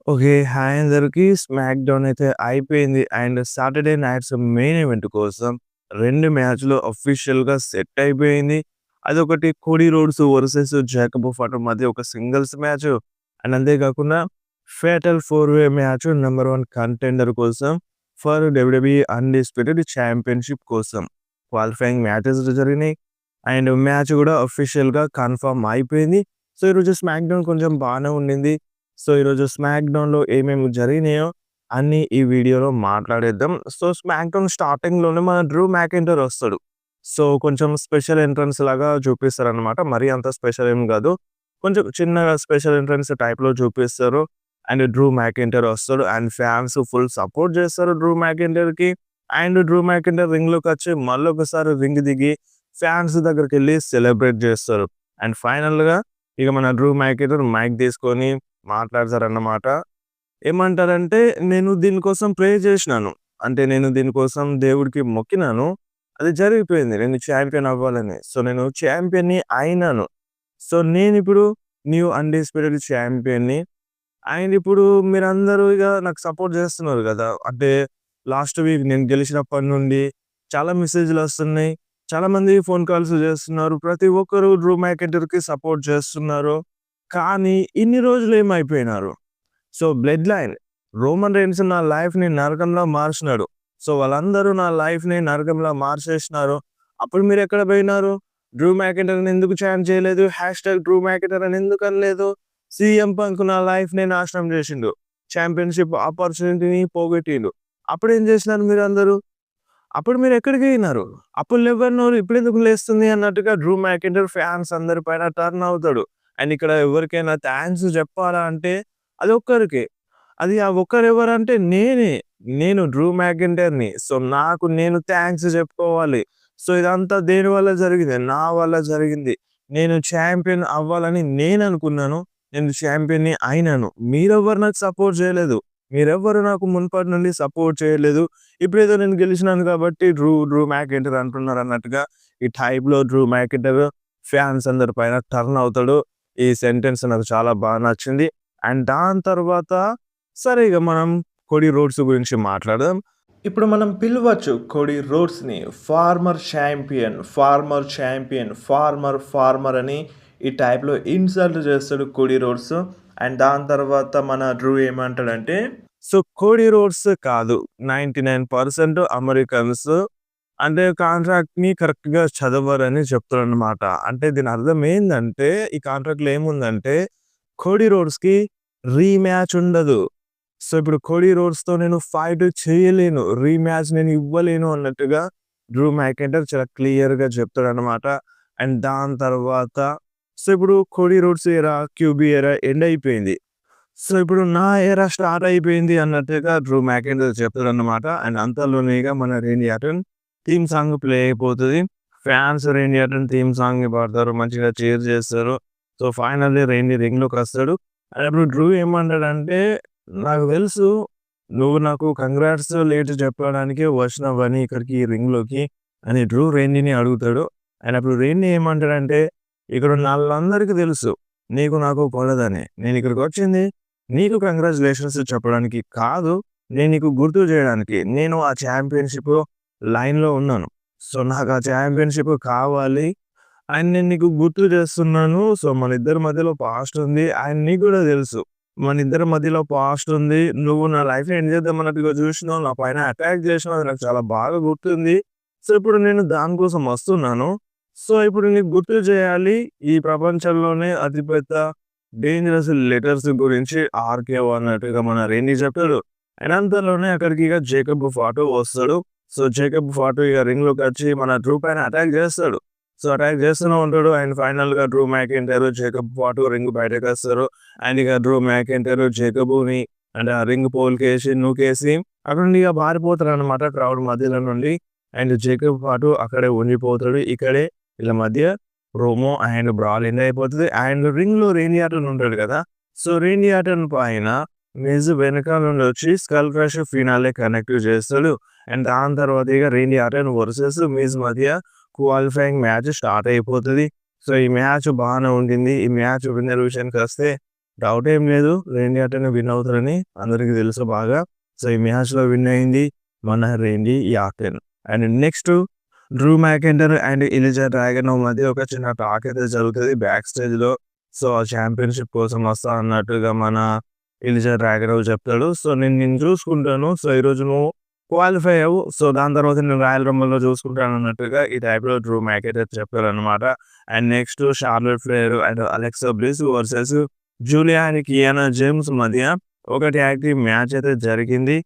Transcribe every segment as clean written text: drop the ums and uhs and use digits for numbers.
Okay. Hi అందరికి. Smack down అయితే అయిపోయింది. And Saturday nights main event కోసం 2 మ్యాచ్‌లు అఫీషియల్‌గా సెట్ అయిపోయింది. అదొకటి కోడీ రోడ్స్ వర్సెస్ జాకబ్ ఫాటో మధ్య ఒక సింగిల్స్ మ్యాచ్. అండ్ అంతే కాకుండా ఫేటల్ 4 వే మ్యాచ్ నంబర్ 1 కంటెండర్ కోసం ఫర్ డబ్ల్యూడబ్ల్యూఈ అన్‌డిస్ప్యూటెడ్ ఛాంపియన్‌షిప్ కోసం క్వాలిఫైయింగ్ మ్యాచెస్ జరిగినాయి. అండ్ మ్యాచ్ కూడా అఫీషియల్‌గా కన్ఫర్మ్ అయిపోయింది. సో, ఈరోజు స్మాక్ డౌన్ కొంచెం బానే ఉండింది. సో, ఈరోజు స్మాక్ డౌన్‌లో ఏమేమి జరిగినాయో అన్నీ ఈ వీడియోలో మాట్లాడేద్దాం. సో, స్మాక్ డౌన్ స్టార్టింగ్‌లోనే మన డ్రూ మ్యాకింటైర్ వస్తాడు. సో, కొంచెం స్పెషల్ ఎంట్రన్స్ లాగా చూపిస్తారనమాట. మరీ అంత స్పెషల్ ఏం గాదు. కొంచెం చిన్నగా స్పెషల్ ఎంట్రన్స్ టైప్‌లో చూపిస్తారు. అండ్ డ్రూ మ్యాకింటైర్ వస్తాడు. అండ్ ఫ్యాన్స్ ఫుల్ సపోర్ట్ చేస్తారు డ్రూ మ్యాకింటైర్‌కి. అండ్ డ్రూ మ్యాకింటైర్ రింగ్‌లోకొచ్చి మళ్ళొకసారి రింగ్ దిగి ఫ్యాన్స్ దగ్గరికెళ్ళి సెలబ్రేట్ చేస్తారు. అండ్ ఫైనల్‌గా ఇక మన డ్రూ మ్యాకింటైర్ మైక్ తీసుకొని మాట్లాడతారన్నమాట. ఏమంటారంటే, "నేను దీనికోసం ప్రే చేసినాను. అంటే నేను దీనికోసం దేవుడికి మొక్కినాను. అది జరిగిపోయింది. నేను చాంపియన్ అవ్వాలని. సో, నేను చాంపియన్‌ని అయినాను. సో, నేనిప్పుడు న్యూ అన్‌డిస్ప్యూటెడ్ చాంపియన్‌ని. అండ్ ఇప్పుడు మీరందరూ ఇగ నాకు సపోర్ట్ చేస్తున్నారు గదా! అంటే లాస్ట్ వీక్ నేను గెలిచినప్పటి నుండి చాలా మెసేజ్‌లొస్తున్నాయి. చాలామంది ఫోన్ కాల్స్ చేస్తున్నారు. ప్రతి ఒక్కరు డ్రూ మ్యాకింటైర్‌కి సపోర్ట్ చేస్తున్నారు. కానీ ఇన్ని రోజులు ఏమైపోయినారు? So, bloodline Roman Reigns నా లైఫ్‌ని నరకంలా మార్చినాడు. సో, వాళ్ళందరూ నా లైఫ్‌ని నరకంలా మార్చేసినారు. అప్పుడు మీరెక్కడ పోయినారు? డ్రూ మ్యాకింటైర్‌ని ఎందుకు చాంట్ చేయలేదు? హ్యాష్‌ట్యాగ్ డ్రూ మ్యాకింటైర్ అని ఎందుకు అనలేదు? సీఎం పంక్ నా లైఫ్‌ని నాశనం చేసిండు. చాంపియన్‌షిప్ ఆపర్చునిటీని పోగొట్టిండు. అప్పుడేం చేసినారు మీరందరూ? అప్పుడు మీరెక్కడికి పోయినారు? అప్పుడు లెవ్వని నోరు ఇప్పుడెందుకు లేస్తుంది అన్నట్టుగా డ్రూ మ్యాకింటైర్ ఫ్యాన్స్ అందరి పైన టర్న్ అవుతాడు. అండ్ ఇక్కడ ఎవరికైనా థాంక్స్ చెప్పాలా అంటే అది ఒక్కరికే. అది ఆ ఒక్కరెవరంటే నేనే. నేను డ్రూ మ్యాకింటైర్‌ని. సో, నాకు నేను థాంక్స్ చెప్పుకోవాలి. సో, ఇదంతా దేని వల్ల జరిగింది? నా వల్ల జరిగింది. నేను చాంపియన్ అవ్వాలని నేననుకున్నాను. నేను చాంపియన్‌ని అయినాను. మీరెవ్వరు నాకు సపోర్ట్ చేయలేదు. మీరెవ్వరు నాకు మునుపటి నుండి సపోర్ట్ చేయలేదు. ఇప్పుడేదో నేను గెలిచినాను కాబట్టి డ్రూ మ్యాకింటైర్ అంటున్నారన్నట్టుగా ఈ టైప్‌లో డ్రూ మ్యాకింటైర్ ఫ్యాన్స్ అందరి పైన టర్న్ అవుతాడు. ఈ సెంటెన్స్ నాకు చాలా బాగా నచ్చింది. అండ్ దాని తర్వాత సరే ఇగ మనం కోడీ రోడ్స్ గురించి మాట్లాడదాం. ఇప్పుడు మనం పిలవచ్చు కోడీ రోడ్స్‌ని ఫార్మర్ అని ఈ టైప్‌లో ఇన్సల్ట్ చేస్తాడు కోడీ రోడ్స్. అండ్ దాని తర్వాత మన డ్రూ ఏమంటాడంటే, సో, కోడీ రోడ్స్ కాదు 99% అమెరికన్స్ అంటే కాంట్రాక్ట్‌ని కరెక్ట్‌గా చదవరని చెప్తాడన్నమాట. అంటే దీని అర్థం ఏందంటే ఈ కాంట్రాక్ట్‌లో ఏముందంటే కోడీ రోడ్స్‌కి రీమ్యాచ్ ఉండదు. సో, ఇప్పుడు కోడీ రోడ్స్‌తో నేను ఫైట్ చేయలేను. రీమ్యాచ్ నేను ఇవ్వలేను అన్నట్టుగా డ్రూ మ్యాకింటైర్ చాలా క్లియర్‌గా చెప్తాడన్నమాట. అండ్ దాని తర్వాత సో, ఇప్పుడు కోడీ రోడ్స్ ఎరా, క్యూబీ ఎరా ఎండ్ అయిపోయింది. సో, ఇప్పుడు నా ఎరా స్టార్ట్ అయిపోయింది అన్నట్టుగా డ్రూ మ్యాకింటైర్ చెప్తాడన్నమాట. అండ్ అంతలోనే ఇగ మన Randy Orton theme song play అయిపోతది. ఫ్యాన్స్ రేండీ ఆర్టన్ థీమ్ సాంగ్‌ని పాడతారు. మంచిగా చీర్ చేస్తారు. సో, ఫైనల్లీ రేండీ రింగ్‌లోకొస్తాడు. అండ్ అప్పుడు డ్రూ ఏమంటాడంటే, "నాకు తెలుసు నువ్వు నాకు కంగ్రాట్స్ లేట్ చెప్పడానికే వచ్చినవని ఇక్కడికి ఈ రింగ్‌లోకి" అని డ్రూ రేండీని అడుగుతాడు. అండ్ అప్పుడు రేండీ ఏమంటాడంటే, "ఇక్కడున్న ఆళ్ళందరికీ తెలుసు నీకు నాకు పడదని. నేనిక్కడికొచ్చింది నీకు కంగ్రాచ్యులేషన్స్ చెప్పడానికి కాదు. నేను నీకు గుర్తు చేయడానికి. నేను ఆ చాంపియన్‌షిప్ లైన్‌లో ఉన్నాను. సో, నాకు ఆ చాంపియన్‌షిప్ కావాలి. అండ్ నేను నీకు గుర్తు చేస్తున్నాను. సో, మనిద్దరి మధ్యలో పాస్ట్ ఉంది. అండ్ నీకు కూడా తెలుసు. మనిద్దరి మధ్యలో పాస్ట్ ఉంది. నువ్వు నా లైఫ్‌ని ఎండ్ చేద్దాం అన్నట్టుగా చూసినావు. నా పైన అటాక్ చేసినావు. అది నాకు చాలా బాగా గుర్తుంది. సో, ఇప్పుడు నేను దానికోసం వస్తున్నాను. సో, ఇప్పుడు నీకు గుర్తు చేయాలి. ఈ ప్రపంచంలోనే అతిపెద్ద డేంజరస్ లెటర్స్ గురించి ఆర్‌కేఓ అన్నట్టుగా మన రేండీ చెప్తాడు. అండ్ అంతలోనే అక్కడికి ఇక జేకబ్ ఫాటో వస్తాడు. సో, జేకబ్ ఫాటో ఇక రింగ్‌లోకొచ్చి మన డ్రూ పైన అటాక్ చేస్తాడు. సో, అటాక్ చేస్తూనే ఉంటాడు. అండ్ ఫైనల్‌గా Drew McIntyre, Jacob Fatu ring బయటకొస్తారు. అండ్ ఇక డ్రూ మ్యాకింటైర్ జేకబుని అంటే ఆ రింగ్ పోల్‌కేసి నూకేసి అక్కడి నుండి ఇక పారిపోతారనమాట క్రౌడ్ మధ్యలో నుండి. అండ్ జేకబ్ ఫాటో అక్కడే ఉండిపోతాడు. ఇక్కడే వీళ్ళ మధ్య ప్రోమో అండ్ బ్రాల్ ఎండ్ అయిపోతది. అండ్ రింగ్‌లో రేండీ ఆర్టన్ ఉంటాడు కదా! సో, రేండీ ఆర్టన్ పైన మిజ్ వెనకాల నుండి వచ్చి స్కల్ క్రష్ ఫినాలే కనెక్ట్ చేస్తాడు. అండ్ దాని తర్వాత ఇక రేండీ ఆర్టన్ వర్సెస్ మిజ్ మధ్య క్వాలిఫైయింగ్ మ్యాచ్ స్టార్ట్ అయిపోతది. సో, ఈ మ్యాచ్ బానే ఉండింది. ఈ మ్యాచ్ విన్నర్ విషయానికొస్తే డౌట్ ఏం లేదు. రేండీ ఆర్టన్ విన్ అవుతారని అందరికీ తెలుసు బాగా. సో, ఈ మ్యాచ్‌లో విన్ అయింది మన Randy Orton. And next Drew McIntyre and Ilja Dragunov మధ్య ఒక చిన్న టాక్ అయితే జరుగుతది బ్యాక్ స్టేజ్‌లో. సో, ఆ ఛాంపియన్‌షిప్ కోసం వస్తా అన్నట్టుగా మన ఎలిజా డ్రాగనోవ్ చెప్తాడు. సో, నేను నిన్ను చూసుకుంటాను. సో, ఈరోజు నువ్వు క్వాలిఫై అవ్వు. సో, దాని తర్వాత నేను రాయల్ రంబల్‌లో చూసుకుంటాను అన్నట్టుగా ఈ టైప్‌లో డ్రూ మ్యాకెంటర్ చెప్పారనమాట. And next Charlotte Flair and Alexa Bliss versus Julia and Kiana James మధ్య ఒక ట్యాగ్ టీమ్ మ్యాచ్ అయితే జరిగింది.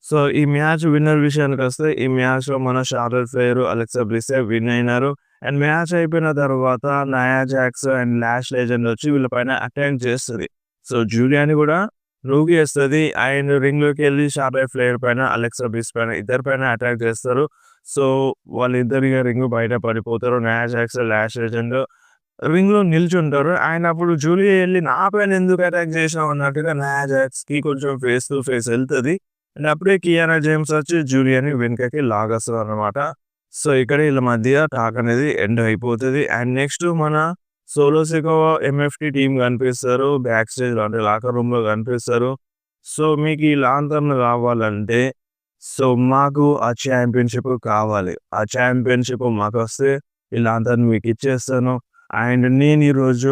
సో, ఈ మ్యాచ్ విన్నర్ విషయానికొస్తే ఈ మ్యాచ్‌లో మన షార్లెట్ ఫ్లేర్, అలెక్సా బ్లిస్సే విన్ అయినారు. అండ్ మ్యాచ్ అయిపోయిన తర్వాత నయా జాక్స్ అండ్ లాష్ లెజెండ్ వచ్చి వీళ్ళ పైన అటాక్ చేస్తది. సో, జూలియాని కూడా నూగేస్తది. అండ్ రింగ్‌లోకి వెళ్లి షార్లెట్ ఫ్లేర్ పైన, అలెక్సా బ్లిస్ పైన ఇద్దరి పైన అటాక్ చేస్తారు. సో, వాళ్ళిద్దరు ఇగ రింగ్ బయట పడిపోతారు. నయా జాక్స్, లాష్ లెజెండ్ రింగ్‌లో నిల్చుంటారు. ఆయన అప్పుడు జూలియా ఎళ్లి నా పైన ఎందుకు అటాక్ చేసినావు అన్నట్టుగా నయా జాక్స్‌కి కొంచెం ఫేస్ టు ఫేస్ ఎళ్తది. అండ్ అప్పుడే కియానా జేమ్స్ వచ్చి జూలియాని వెనకకి లాగేస్తారనమాట. సో, ఇక్కడ వీళ్ళ మధ్య టాక్ అనేది ఎండ్ అయిపోతది. అండ్ నెక్స్ట్ మన సోలో సికోవా ఎంఎఫ్‌టి టీమ్ కనిపిస్తారు. బ్యాక్ స్టేజ్‌లో అంటే లాకర్ రూమ్‌లో కనిపిస్తారు. సో, మీకు ఈ లాంతర్న్ కావాలంటే సో, మాకు ఆ ఛాంపియన్‌షిప్ కావాలి. ఆ ఛాంపియన్‌షిప్ మాకొస్తే ఈ లాంతర్న్ మీకు ఇచ్చేస్తాను. అండ్ నేను ఈరోజు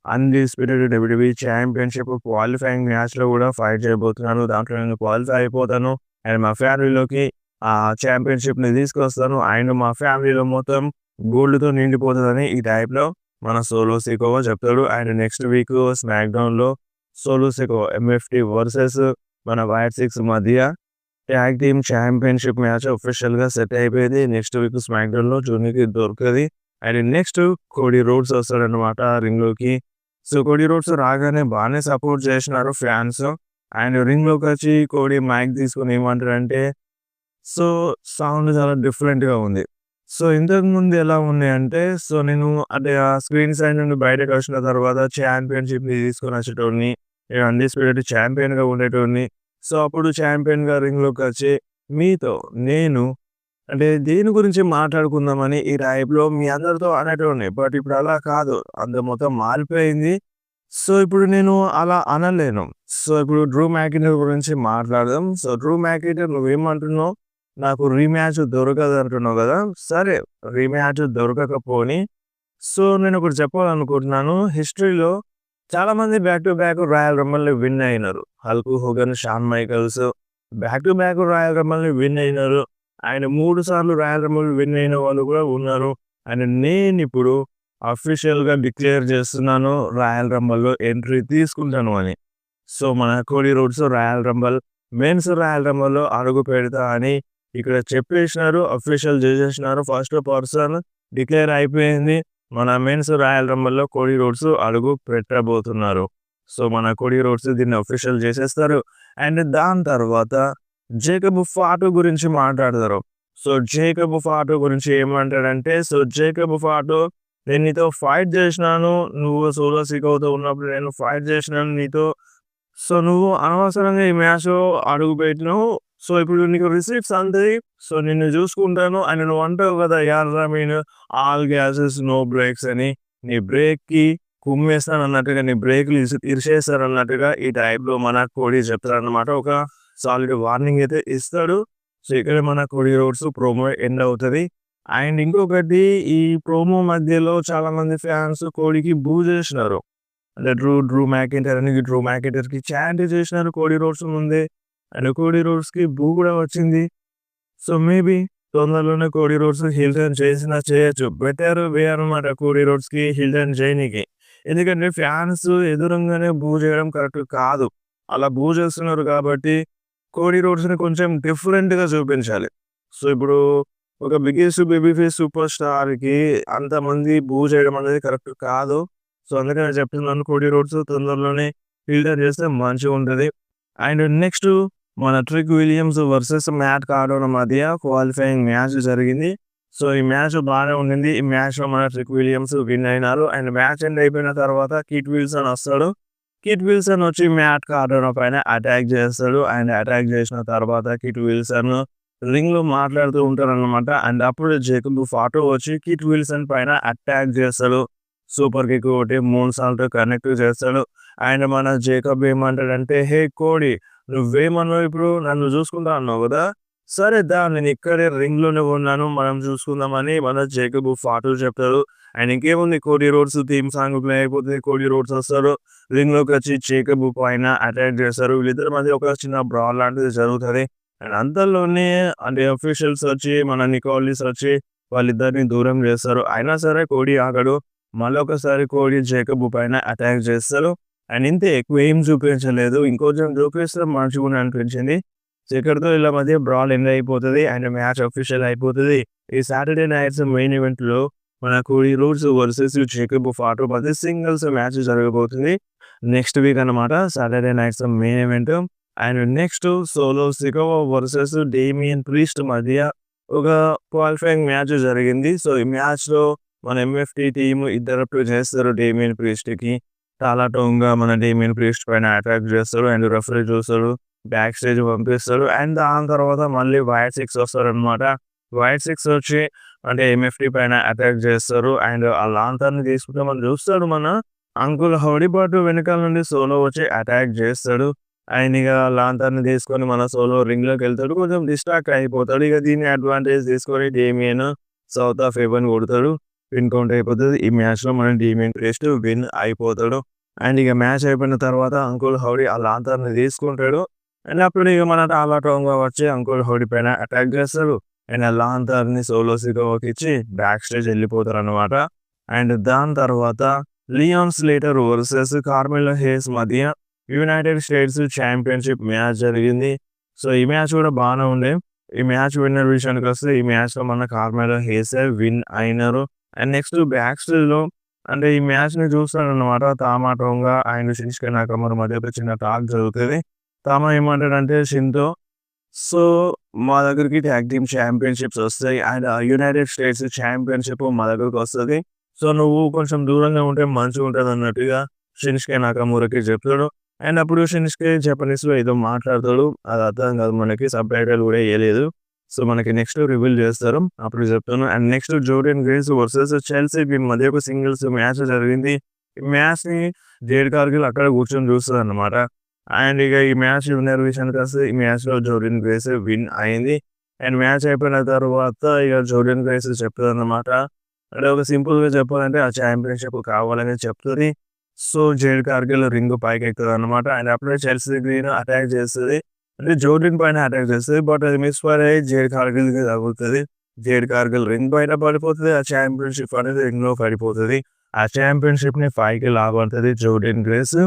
అన్‌డిస్ప్యూటెడ్ డబ్ల్యూడబ్ల్యూఈ ఛాంపియన్‌షిప్ క్వాలిఫైయింగ్ మ్యాచ్‌లో కూడా ఫైట్ చేయబోతున్నాను. దాంట్లో నేను క్వాలిఫై అయిపోతాను. అండ్ మా ఫ్యామిలీలోకి ఆ ఛాంపియన్‌షిప్‌ని తీసుకొస్తాను. అండ్ మా ఫ్యామిలీలో మొత్తం గోల్డ్‌తో నిండిపోతదని ఈ టైప్‌లో మన సోలో సికోవా చెప్తాడు. అండ్ నెక్స్ట్ వీక్ స్మాక్ డౌన్‌లో సోలో సికోవా ఎంఎఫ్‌టి వర్సెస్ మన వైట్ సిక్స్ మధ్య ట్యాగ్ టీమ్ ఛాంపియన్‌షిప్ మ్యాచ్ ఆఫీషియల్‌గా సెట్ అయిపోయింది. నెక్స్ట్ వీక్ స్మాక్ డౌన్‌లో జూనికి దొరకది. అండ్ నెక్స్ట్ కోడీ రోడ్స్ వస్తాడనమాట రింగ్‌లోకి. సో, కోడీ రోడ్స్ రాగానే బానే సపోర్ట్ చేసినారు ఫ్యాన్స్. అండ్ రింగ్‌లోకి వచ్చి కోడీ మైక్ తీసుకొని ఏమంటాడంటే సో, సౌండ్ చాలా డిఫరెంట్‌గా ఉంది. సో, ఇంతకుముందు ఎలా ఉన్నాయంటే సో, నేను అంటే ఆ స్క్రీన్ సైడ్ నుండి బయటకొచ్చిన తర్వాత ఛాంపియన్‌షిప్‌ని తీసుకొనొచ్చేటోడిని. అన్‌డిస్ప్యూటెడ్ ఛాంపియన్‌గా ఉండేటోడిని. సో, అప్పుడు ఛాంపియన్‌గా రింగ్‌లోకొచ్చి మీతో నేను అంటే దేని గురించి మాట్లాడుకుందామని ఈ టైప్‌లో మీ అందరితో అనేటోడిని. బట్ ఇప్పుడు అలా కాదు. అంత మొత్తం మారిపోయింది. సో, ఇప్పుడు నేను అలా అనలేను. సో, ఇప్పుడు డ్రూ మ్యాకింటర్ గురించి మాట్లాడదాం. సో, డ్రూ మ్యాకింటర్ నువ్వేమంటున్నావు? నాకు రీమ్యాచ్ దొరకదంటున్నావు గదా! సరే రీమ్యాచ్ దొరకకపోని సో, నేనొకటి చెప్పాలనుకుంటున్నాను. హిస్టరీలో చాలామంది బ్యాక్ టు బ్యాక్ రాయల్ రంబల్‌ని విన్ అయినారు. Hulk Hogan, Shawn Michaels back to back Royal రంబల్‌ని విన్ అయినారు. ఆయన 3 సార్లు రాయల్ రంబల్ విన్ అయిన వాళ్ళు కూడా ఉన్నారు. అండ్ నేనిప్పుడు అఫీషియల్‌గా డిక్లేర్ చేస్తున్నాను రాయల్ రంబల్‌లో ఎంట్రీ తీసుకుంటాను అని. సో, మన Cody Rhodes Royal Rumble men's Royal రంబల్‌లో అడుగు పెడతా అని ఇక్కడ చెప్పేసినారు. అఫీషియల్ చేసేసినారు. ఫస్ట్ పర్సన్ డిక్లేర్ అయిపోయింది. మన మెన్స్ రాయల్ రంబల్‌లో కోడీ రోడ్స్ అడుగు పెట్టబోతున్నారు. సో, మన కోడీ రోడ్స్ దీన్ని అఫీషియల్ చేసేస్తారు. అండ్ దాని తర్వాత జేకబ్ ఫాటు గురించి మాట్లాడతారు. సో, జేకబ్ ఫాటు గురించి ఏమంటాడంటే సో, జేకబ్ ఫాటు నేను నీతో ఫైట్ చేసినాను. నువ్వు సోలో సికోవతో ఉన్నప్పుడు నేను ఫైట్ చేసినాను నీతో. సో, నువ్వు అనవసరంగా ఈ మ్యాచ్‌లో అడుగుపెట్టినావు. సో, ఇప్పుడు నీకు రిసీట్స్ అంతాయి. సో, నిన్ను చూసుకుంటాను. అండ్ నువ్వు అంటావు కదా! యార్ mean all gases no brakes అని. నీ బ్రేక్‌కి కుమ్మేస్తానన్నట్టుగా నీ బ్రేకులు ఇరిసేస్తారన్నట్టుగా ఈ టైప్‌లో మన కోడీ చెప్తాడన్నమాట. ఒక సాలిడ్ వార్నింగ్ అయితే ఇస్తాడు. సో, ఇక్కడ మన కోడీ రోడ్స్ ప్రోమో ఎండ్ అవుతది. అండ్ ఇంకొకటి ఈ ప్రోమో మధ్యలో చాలామంది ఫ్యాన్స్ కోడీకి బూ చేసినారు. అంటే డ్రూ మ్యాకింటర్ అని డ్రూ మ్యాకింటర్‌కి చాంట్ చేసినారు కోడీ రోడ్స్ ముందే. అండ్ కోడీ రోడ్స్‌కి బూ కూడా వచ్చింది. సో, మేబీ తొందరలోనే కోడీ రోడ్స్ హీల్ టర్న్ చేసినా చేయొచ్చు. బెటర్ వే అనమాట కోడీ రోడ్స్‌కి హీల్ టర్న్ చేయనీకి. ఎందుకంటే ఫ్యాన్స్ ఎదురుంగానే బూ చేయడం కరెక్ట్ కాదు. అలా బూ చేస్తున్నారు కాబట్టి కోడీ రోడ్స్‌ని కొంచెం డిఫరెంట్‌గా చూపించాలి. సో, ఇప్పుడు ఒక బిగ్గెస్ట్ బేబీ ఫేస్ సూపర్ స్టార్‌కి అంతమంది బూ చేయడం అనేది కరెక్ట్ కాదు. సో, అందుకని చెప్తున్నాను కోడీ రోడ్స్ తొందరలోనే హీల్ టర్న్ చేస్తే మంచిగుంటది. అండ్ నెక్స్ట్ మన Trick Williams versus Matt Cardona మధ్య క్వాలిఫైయింగ్ మ్యాచ్ జరిగింది. సో, ఈ మ్యాచ్ బానే ఉండింది. ఈ మ్యాచ్‌లో మన ట్రిక్ విలియమ్స్ విన్ అయినారు. అండ్ మ్యాచ్ ఎండ్ అయిపోయిన తర్వాత కిట్ విల్సన్ వస్తాడు. కిట్ విల్సన్ వచ్చి మ్యాట్ కార్డోనా పైన అటాక్ చేస్తాడు. అండ్ అటాక్ చేసిన తర్వాత కిట్ విల్సన్ రింగ్‌లో మాట్లాడుతూ ఉంటారనమాట. అండ్ అప్పుడు జేకబ్ ఫాటు వచ్చి కిట్ విల్సన్ పైన అటాక్ చేస్తాడు. సూపర్ కిక్ ఒకటి మూన్ సాల్ట్ కనెక్ట్ చేస్తాడు. అండ్ మన జేకబ్ ఏమంటాడంటే, "హే కోడీ నువ్వేమన్నావు ఇప్పుడు? నన్ను చూసుకుంటా అన్నావు గదా! సరే దా నేనిక్కడే రింగ్‌లోనే ఉన్నాను. మనం చూసుకుందామని" మన జేకబ్ ఫాటు చెప్తాడు. అండ్ ఇంకేముంది 'Cody roads' theme song play అయిపోతది. 'కోడీ రోడ్స్' వస్తాడు. రింగ్‌లోకొచ్చి జేకబ్ పైన అటాక్ చేస్తారు. వీళ్ళిద్దరి మధ్య ఒక చిన్న బ్రాwl లాంటిది జరుగుతది. అండ్ అంతలోనే అంటే అఫీషియల్స్ వచ్చి, మన నికోలిస్ వచ్చి వాళ్ళిద్దరిని దూరం చేస్తారు. అయినా సరే కోడీ ఆగడు. మళ్ళొకసారి కోడీ జేకబ్ పైన అటాక్ చేస్తారు. అండ్ ఇంతే ఎక్కువ ఏం చూపించలేదు. ఇంకొంచెం చూపిస్తే మంచిగుండు అనిపించింది. సో ఇక్కడితో వీళ్ళ మధ్య బ్రాల్ ఎండ్ అయిపోతది. అండ్ మ్యాచ్ అఫీషియల్ అయిపోతది. ఈ సాటర్‌డే నైట్స్ మెయిన్ ఈవెంట్‌లో మన Cody roads versus Jacob Fatu మధ్య సింగిల్స్ మ్యాచ్ జరగబోతుంది. నెక్స్ట్ వీక్ అన్నమాట. Saturday nights main event. And next solo Sikoa versus Damian priest మధ్య ఒక క్వాలిఫైయింగ్ మ్యాచ్ జరిగింది. సో ఈ మ్యాచ్‌లో మన ఎంఎఫ్‌టి టీమ్ ఇద్దరు ప్లే చేస్తారు డేమియన్ ప్రీస్ట్‌కి. చాలా టోంగా మన డేమియన్ ప్రీస్ట్ పైన అటాక్ చేస్తారు. అండ్ రెఫరీ చూస్తాడు. బ్యాక్ స్టేజ్ పంపిస్తారు. అండ్ దాని తర్వాత మళ్ళీ వైట్ సిక్స్ వస్తారనమాట. వైట్ సిక్స్ వచ్చి అంటే ఎంఎఫ్‌టి పైన అటాక్ చేస్తారు. అండ్ ఆ లాంతర్‌ని తీసుకుంటామని చూస్తాడు మన అంకుల్ హౌడీ. బట్ వెనకాల నుండి సోలో వచ్చి అటాక్ చేస్తాడు. ఆయన ఇక లాంతర్‌ని తీసుకొని మన సోలో రింగ్‌లోకెళ్తాడు. కొంచెం డిస్ట్రాక్ట్ అయిపోతాడు. ఇక దీన్ని అడ్వాంటేజ్ తీసుకొని డేమియన్ సౌత్ ఆఫ్ హెవెన్ కొడతాడు. విన్ కౌంట్ అయిపోతది. ఈ మ్యాచ్‌లో మన డేమియన్ ప్రీస్ట్ విన్ అయిపోతాడు. అండ్ ఇక మ్యాచ్ అయిపోయిన తర్వాత అంకుల్ హౌడీ ఆ లాంతర్‌ని తీసుకుంటాడు. అండ్ అప్పుడు ఇక మన టాలా టోంగా వచ్చి అంకుల్ హౌడీ పైన అటాక్ చేస్తాడు. అండ్ ఆ లాంతర్‌ని సోలో సికోవాకి ఇచ్చి బ్యాక్ స్టేజ్ వెళ్ళిపోతారనమాట. అండ్ దాని తర్వాత లియాన్ స్లేటర్ వర్సెస్ కార్మెలో హేస్ మధ్య యునైటెడ్ స్టేట్స్ ఛాంపియన్‌షిప్ మ్యాచ్ జరిగింది. సో ఈ మ్యాచ్ కూడా బానే ఉండే. ఈ మ్యాచ్ విన్నర్ విషయానికొస్తే ఈ మ్యాచ్‌లో మన కార్మెలో హేసే విన్ అయినారు. అండ్ నెక్స్ట్ బ్యాక్ స్టేజ్‌లో అంటే ఈ మ్యాచ్‌ని చూస్తాడనమాట తామా టోంగా అండ్ షిన్సుకే నాకమura మధ్య ఒక చిన్న టాక్ జరుగుతది. తామా ఏమంటాడంటే షిన్‌తో, "సో మా దగ్గరికి టాగ్ టీమ్ ఛాంపియన్‌షిప్స్ వస్తాయి. అండ్ యునైటెడ్ స్టేట్స్ ఛాంపియన్‌షిప్ మా దగ్గరకొస్తది. సో నువ్వు కొంచెం దూరంగా ఉంటే మంచిగుంటదన్నట్టుగా" షిన్సుకే నాకమురాకి చెప్తాడు. అండ్ అప్పుడు షిన్సుకే జపనీస్‌లో ఏదో మాట్లాడతాడు. అది అర్థం కాదు మనకి. సబ్‌టైటిల్ కూడా ఎయలేదు. సో మనకి నెక్స్ట్ రివీల్ చేస్తారు. అప్పుడు చెప్తాను. And next Jordan grace versus Chelsea వీళ్ళ మధ్య ఒక సింగిల్స్ మ్యాచ్ జరిగింది. ఈ మ్యాచ్‌ని జేడ్ కార్గిల్ అక్కడ కూర్చొని చూస్తదన్నమాట. అండ్ ఇక ఈ మ్యాచ్ విన్నర్ విషయానికొస్తే ఈ మ్యాచ్‌లో జోర్డన్ గ్రేస్ విన్ అయింది. అండ్ మ్యాచ్ అయిపోయిన తర్వాత ఇక జోర్డన్ గ్రేస్ చెప్తదన్నమాట. అంటే ఒక సింపుల్‌గా చెప్పాలంటే ఆ ఛాంపియన్‌షిప్ కావాలని చెప్తది. సో జేడ్ కార్గిల్ రింగ్ పైకెక్కుతదన్నమాట. అండ్ అప్పుడే చెల్సీ గ్రీన్ అటాక్ చేస్తది. అంటే జోర్డన్ పైన అటాక్ చేస్తది. బట్ అది మిస్ ఫైర్ అయ్యి జేడ్ కార్గిల్‌కి తగులుతది. జేడ్ కార్గిల్ రింగ్ బయట పడిపోతది. ఆ ఛాంపియన్‌షిప్ అనేది రింగ్‌లో పడిపోతది. ఆ ఛాంపియన్‌షిప్‌ని పైకి లాగబడతది జోర్డన్ గ్రేస్.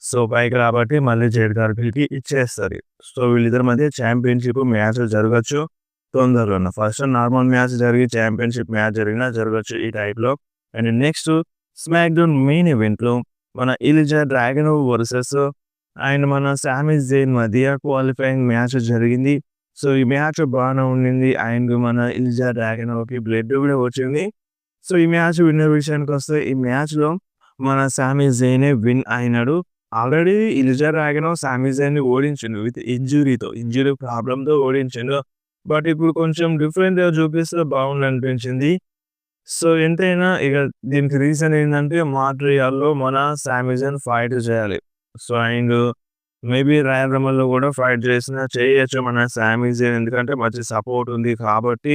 సో పైకి రాబట్టి మళ్ళీ జేడ్ కార్గిల్‌కి ఇచ్చేస్తది. సో వీళ్ళిద్దరి మధ్య ఛాంపియన్‌షిప్ మ్యాచ్ జరగొచ్చు తొందరలోనే. ఫస్ట్ నార్మల్ మ్యాచ్ జరిగి ఛాంపియన్‌షిప్ మ్యాచ్ జరిగినా జరగొచ్చు ఈ టైప్‌లో. And next smack down main ఈవెంట్‌లో మన ఇలిజా డ్రాగనోవ్ వర్సెస్ అండ్ మన సామీ జేన్ మధ్య క్వాలిఫైయింగ్ మ్యాచ్ జరిగింది. సో ఈ మ్యాచ్ బానే ఉండింది. అండ్ మన ఇలిజా డ్రాగనోవ్‌కి బ్లడ్ కూడా వచ్చింది. సో ఈ మ్యాచ్ విన్నర్ విషయానికొస్తే ఈ మ్యాచ్‌లో మన సామీ జేనే విన్ అయినాడు. ఆల్రెడీ ఇలిజా డ్రాగనోవ్ సామీ జేన్‌ని ఓడించిండు విత్ ఇంజ్యూరీతో. ఇంజ్యూరీ ప్రాబ్లమ్‌తో ఓడించిండు. బట్ ఇప్పుడు కొంచెం డిఫరెంట్‌గా చూపిస్తే బాగుండనిపించింది. సో ఎంతైనా ఇక దీనికి రీజన్ ఏంటంటే మాంట్రియాల్‌లో మన సామీ జేన్ ఫైట్ చేయాలి. సో అండ్ మేబీ రాయల్ రంబల్‌లో కూడా ఫైట్ చేసినా చేయొచ్చు మన సామీ జేన్. ఎందుకంటే మంచి సపోర్ట్ ఉంది కాబట్టి.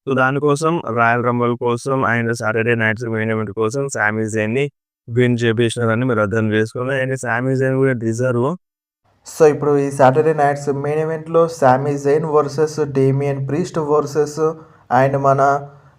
సో దానికోసం రాయల్ రంబల్ కోసం and Saturday nights main event కోసం సామీ జేన్‌ని విన్ చేపించినారని మీరు అర్థం చేసుకోవాలి. అండ్ సామీ జేన్ కూడా డిజర్వ్. సో ఇప్పుడు ఈ సాటర్డే నైట్స్ మెయిన్ ఈవెంట్లో Sami Zayn versus Damian Priest versus and మన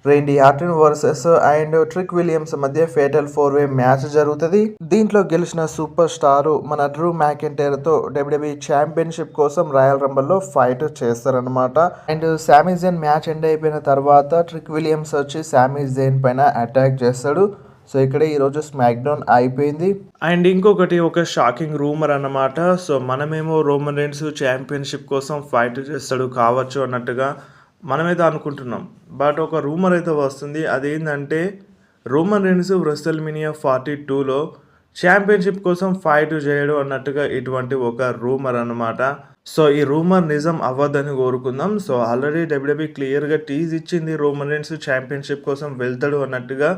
Randy Orton versus and Trick Williams మధ్య ఫేటల్ 4-వే మ్యాచ్ జరుగుతుంది. దీంట్లో గెలిచిన సూపర్ స్టార్ మన డ్రూ మ్యాకెంటైర్తో WWE ఛాంపియన్షిప్ కోసం రాయల్ రంబల్లో ఫైట్ చేస్తారనమాట. And Sami Zayn match end అయిపోయిన తర్వాత ట్రిక్ విలియమ్స్ వచ్చి సామీ జైన్ పైన అటాక్ చేస్తాడు. సో ఇక్కడ ఈరోజు స్మాక్ డౌన్ అయిపోయింది. అండ్ ఇంకొకటి ఒక షాకింగ్ రూమర్ అన్నమాట. సో మనమేమో రోమన్ రెయిన్స్ ఛాంపియన్షిప్ కోసం ఫైట్ చేస్తాడు కావచ్చు అన్నట్టుగా మనమైతే అనుకుంటున్నాం. బట్ ఒక రూమర్ అయితే వస్తుంది. అదేంటంటే రోమన్ రెయిన్స్ WrestleMania 42లో ఛాంపియన్షిప్ కోసం ఫైట్ చేయడు అన్నట్టుగా ఇటువంటి ఒక రూమర్ అన్నమాట. సో ఈ రూమర్ నిజం అవ్వద్దని కోరుకుందాం. సో ఆల్రెడీ WWE క్లియర్గా టీజ్ ఇచ్చింది రోమన్ రెయిన్స్ ఛాంపియన్షిప్ కోసం వెళ్తాడు అన్నట్టుగా.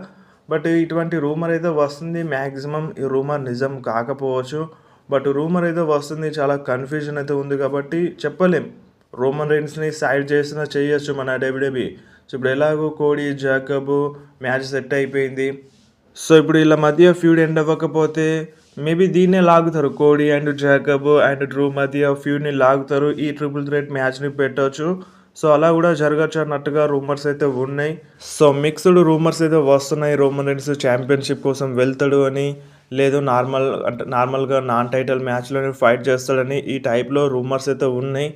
బట్ ఇటువంటి రూమర్ అయితే వస్తుంది. మ్యాక్సిమం ఈ రూమర్ నిజం కాకపోవచ్చు. బట్ రూమర్ అయితే వస్తుంది. చాలా కన్‌ఫ్యూజన్ అయితే ఉంది కాబట్టి చెప్పలేం. రోమన్ రైన్స్‌ని సైడ్ చేసినా చేయొచ్చు మన డబ్ల్యూడబ్ల్యూఈ. సో, ఇప్పుడు ఎలాగో కోడీ, జాకబ్ మ్యాచ్ సెట్ అయిపోయింది. సో, ఇప్పుడు వీళ్ళ మధ్య ఫ్యూడ్ ఎండ్ అవ్వకపోతే మేబీ దీన్నే లాగుతారు. Cody and Jacob and Drew మధ్య ఫ్యూడ్‌ని లాగుతారు. ఈ ట్రిపుల్ థ్రెట్ మ్యాచ్‌ని పెట్టొచ్చు. సో, అలా కూడా జరగచ్చు అన్నట్టుగా రూమర్స్ అయితే ఉన్నాయి. సో, మిక్స్డ్ రూమర్స్ అయితే వస్తున్నాయి. రోమన్ రైన్స్ ఛాంపియన్‌షిప్ కోసం వెళ్తాడు అని, లేదు నార్మల్‌గా నాన్ టైటిల్ మ్యాచ్‌లోనే ఫైట్ చేస్తాడని ఈ టైప్‌లో రూమర్స్ అయితే ఉన్నాయి.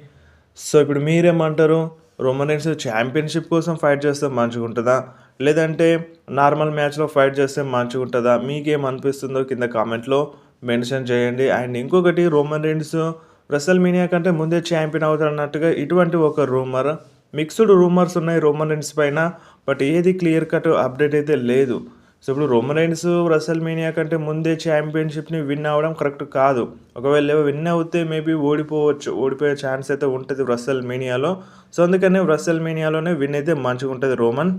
సో, ఇప్పుడు మీరేమంటారు? రోమన్ రైన్స్ ఛాంపియన్‌షిప్ కోసం ఫైట్ చేస్తే మంచిగుంటదా? లేదంటే నార్మల్ మ్యాచ్‌లో ఫైట్ చేస్తే మంచిగుంటదా? మీకేమనిపిస్తుందో కింద కామెంట్‌లో మెన్షన్ చేయండి. అండ్ ఇంకొకటి, రోమన్ రైన్స్ రెసల్‌మేనియా కంటే ముందే ఛాంపియన్ అవుతాడన్నట్టుగా ఇటువంటి ఒక రూమర్. మిక్స్డ్ రూమర్స్ ఉన్నాయి రోమన్ రైన్స్ పైన. బట్ ఏది క్లియర్ కట్ అప్డేట్ అయితే లేదు. సో, ఇప్పుడు రోమన్ రైన్స్ రెసల్‌మేనియా కంటే ముందే ఛాంపియన్‌షిప్‌ని విన్ అవ్వడం కరెక్ట్ కాదు. ఒకవేళ విన్ అవుతే మేబీ ఓడిపోవచ్చు. ఓడిపోయే ఛాన్స్ అయితే ఉంటది రెసల్‌మేనియాలో. సో, అందుకనే రెసల్‌మేనియాలోనే విన్ అయితే మంచిగుంటది రోమన్.